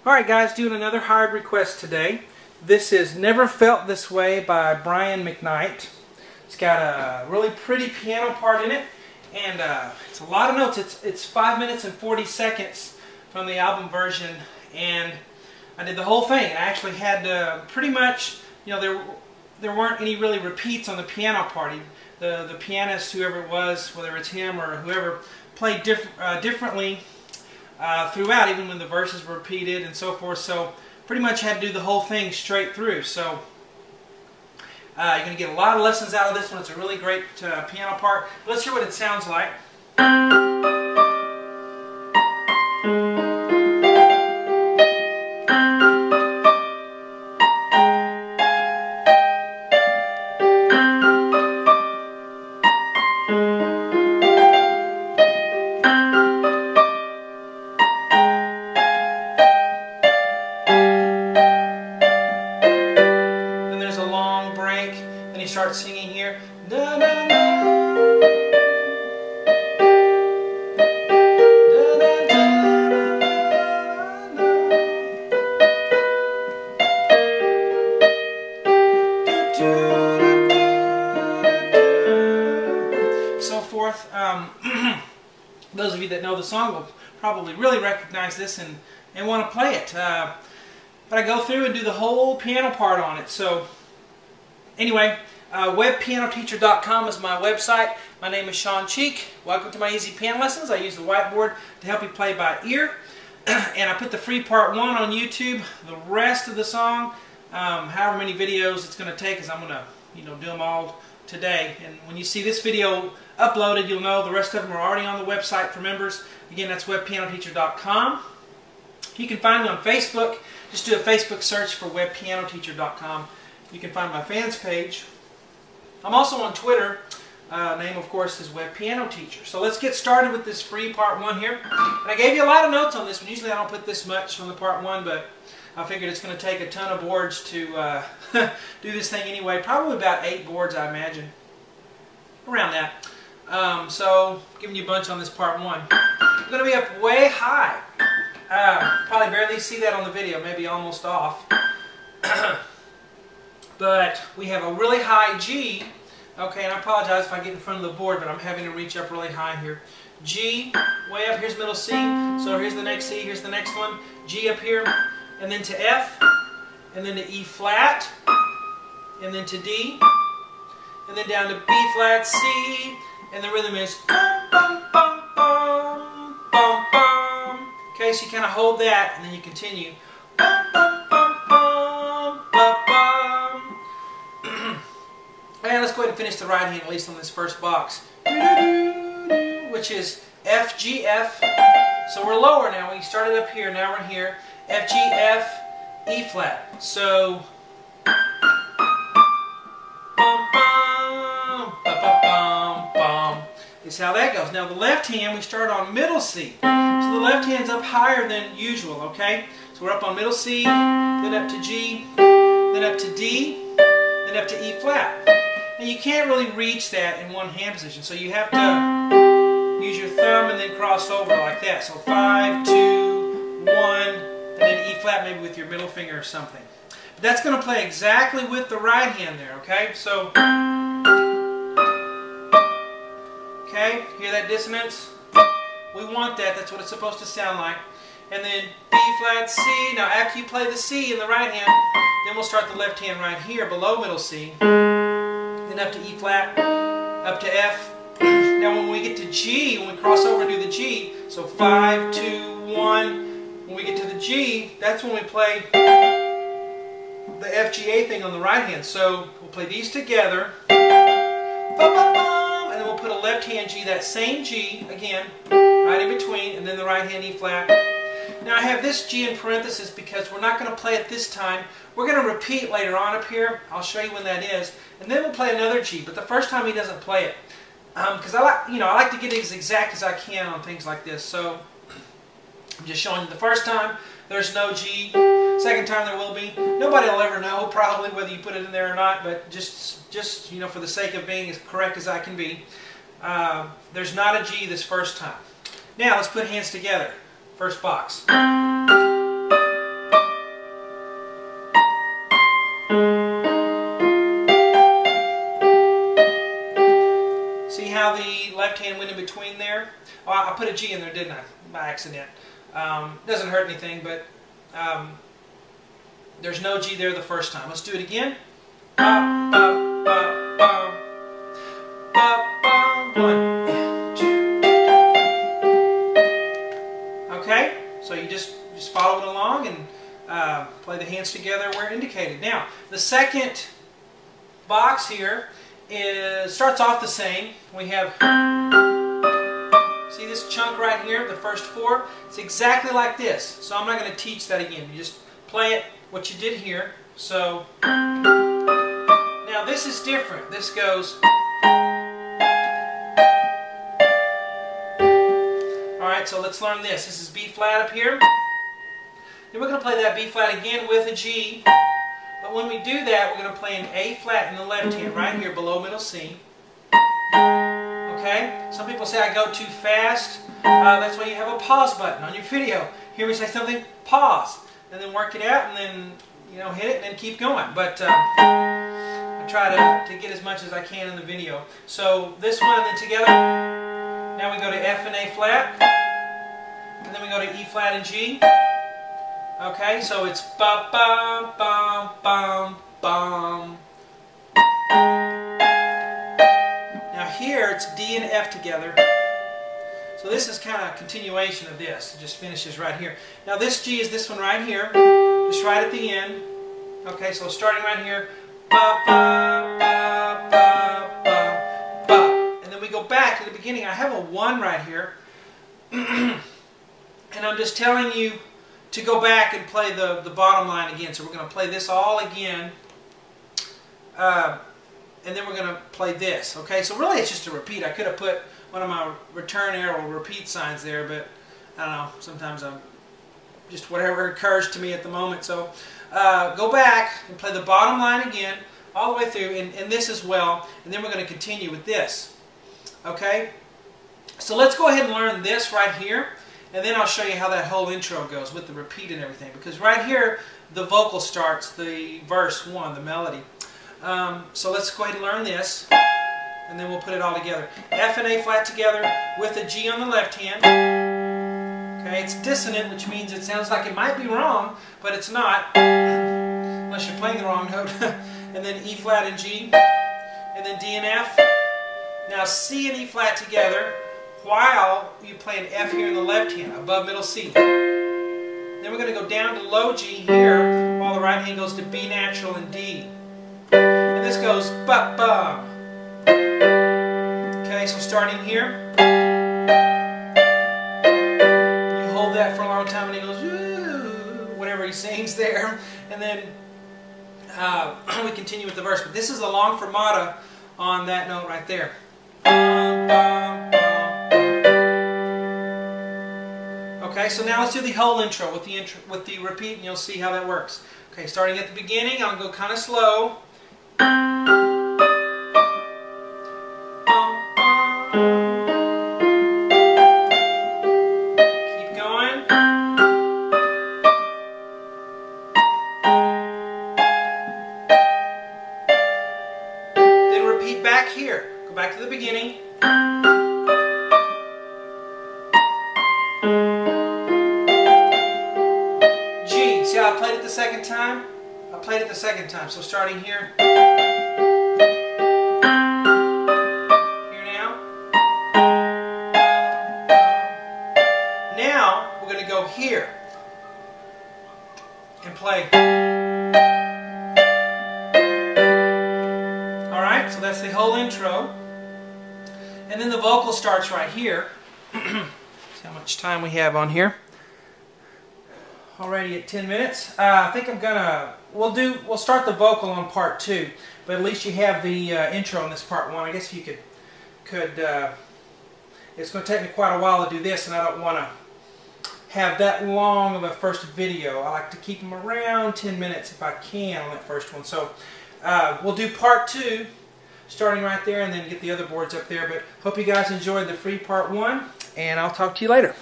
Alright guys, doing another hired request today. This is Never Felt This Way by Brian McKnight. It's got a really pretty piano part in it, and it's a lot of notes. It's 5 minutes and 40 seconds from the album version, and I did the whole thing. I actually had pretty much, you know, there weren't any really repeats on the piano part. The pianist, whoever it was, whether it's him or whoever, played differently throughout, even when the verses were repeated and so forth. So pretty much had to do the whole thing straight through. So you're going to get a lot of lessons out of this one. It's a really great piano part. Let's hear what it sounds like. Then he starts singing here. Da, da, da. So forth. Those of you that know the song will probably really recognize this and want to play it. But I go through and do the whole piano part on it. So anyway, webpianoteacher.com is my website. My name is Shawn. Welcome to my easy piano lessons. I use the whiteboard to help you play by ear. And I put the free part 1 on YouTube. The rest of the song, however many videos it's going to take, is I'm going to do them all today. And when you see this video uploaded, you'll know the rest of them are already on the website for members. Again, that's webpianoteacher.com. You can find me on Facebook. Just do a Facebook search for webpianoteacher.com. You can find my fans page. I'm also on Twitter. Name, of course, is Web Piano Teacher. So let's get started with this free part 1 here. And I gave you a lot of notes on this one. Usually I don't put this much on the part 1, but I figured it's going to take a ton of boards to do this thing anyway. Probably about 8 boards, I imagine. Around that. So, giving you a bunch on this part 1. I'm going to be up way high. Probably barely see that on the video. Maybe almost off. But we have a really high G. Okay, and I apologize if I get in front of the board, but I'm having to reach up really high here. G, way up, here's middle C. So here's the next C, here's the next one. G up here, and then to F, and then to E flat, and then to D, and then down to B flat, C, and the rhythm is bum, bum, bum, bum, bum, bum. Okay, so you kind of hold that, and then you continue. Bum, bum, bum, bum, bum, bum. And let's go ahead and finish the right hand, at least on this first box, which is F, G, F. So we're lower now. We started up here, now we're here. F, G, F, E flat. So, bum, bum, ba, ba, bum, bum, is how that goes. Now the left hand, we start on middle C. So the left hand's up higher than usual, okay? So we're up on middle C, then up to G, then up to D, then up to E flat. And you can't really reach that in one hand position, so you have to use your thumb and then cross over like that. So 5, 2, 1, and then E flat maybe with your middle finger or something. But that's going to play exactly with the right hand there, okay? So, okay, hear that dissonance? We want that, that's what it's supposed to sound like. And then B flat, C. Now after you play the C in the right hand, then we'll start the left hand right here below middle C. Then up to E flat, up to F. Now when we get to G, when we cross over and do the G, so 5, 2, 1, when we get to the G, that's when we play the F, G, A thing on the right hand. So we'll play these together, and then we'll put a left hand G, that same G, again, right in between, and then the right hand E flat. Now I have this G in parenthesis because we're not going to play it this time. We're going to repeat later on up here. I'll show you when that is. And then we'll play another G, but the first time he doesn't play it. Because I like to get it as exact as I can on things like this. So I'm just showing you the first time there's no G. Second time there will be. Nobody will ever know probably whether you put it in there or not, but just for the sake of being as correct as I can be, there's not a G this first time. Now let's put hands together. First box. Oh, I put a G in there, didn't I? By accident. Doesn't hurt anything, but there's no G there the first time. Let's do it again. Ba, ba, ba, ba. Ba, ba. 1, 2. Okay, so you just follow it along and play the hands together where indicated. Now, the second box here starts off the same. We have, see this chunk right here, the first 4? It's exactly like this. So I'm not going to teach that again. You just play it what you did here. So now this is different. This goes. Alright, so let's learn this. This is B flat up here. Then we're going to play that B flat again with a G. But when we do that, we're going to play an A flat in the left hand, right here below middle C. Okay? Some people say I go too fast. That's why you have a pause button on your video. Hear me say something, pause. And then work it out, and then, you know, hit it, and then keep going. But I try to get as much as I can in the video. So this one, and then together. Now we go to F and A flat. And then we go to E flat and G. Okay, so it's ba ba bum bum bum. Now here it's D and F together. So this is kind of a continuation of this. It just finishes right here. Now this G is this one right here, just right at the end. Okay, so starting right here, ba ba ba ba ba ba, and then we go back to the beginning. I have a 1 right here, and I'm just telling you to go back and play the bottom line again. So we're going to play this all again, and then we're going to play this. Okay, so really it's just a repeat. I could have put one of my return arrow repeat signs there, but I don't know, sometimes I'm just whatever occurs to me at the moment. So go back and play the bottom line again all the way through, and this as well, and then we're going to continue with this. Okay, so let's go ahead and learn this right here. And then I'll show you how that whole intro goes with the repeat and everything. Because right here, the vocal starts, the verse 1, the melody. So let's go ahead and learn this. And then we'll put it all together. F and A flat together with a G on the left hand. Okay, it's dissonant, which means it sounds like it might be wrong, but it's not. Unless you're playing the wrong note. And then E flat and G. And then D and F. Now C and E flat together, while you play an F here in the left hand, above middle C. Then we're going to go down to low G here, while the right hand goes to B natural and D. And this goes ba-bum. Okay, so starting here, you hold that for a long time and he goes, ooh, whatever he sings there. And then we continue with the verse. But this is the long fermata on that note right there. Okay, so now let's do the whole intro with the repeat, and you'll see how that works. Okay, starting at the beginning, I'll go kind of slow. Keep going. Then repeat back here. Go back to the beginning. See how I played it the second time? I played it the second time. So starting here. Here now. Now we're going to go here and play. Alright, so that's the whole intro. And then the vocal starts right here. See how much time we have on here. Already at 10 minutes. I think I'm gonna we'll start the vocal on part 2, but at least you have the intro on this part 1. I guess you could it's going to take me quite a while to do this, and I don't want to have that long of a first video. I like to keep them around 10 minutes if I can on that first one. So we'll do part 2 starting right there, and then get the other boards up there. But hope you guys enjoyed the free part 1, and I'll talk to you later.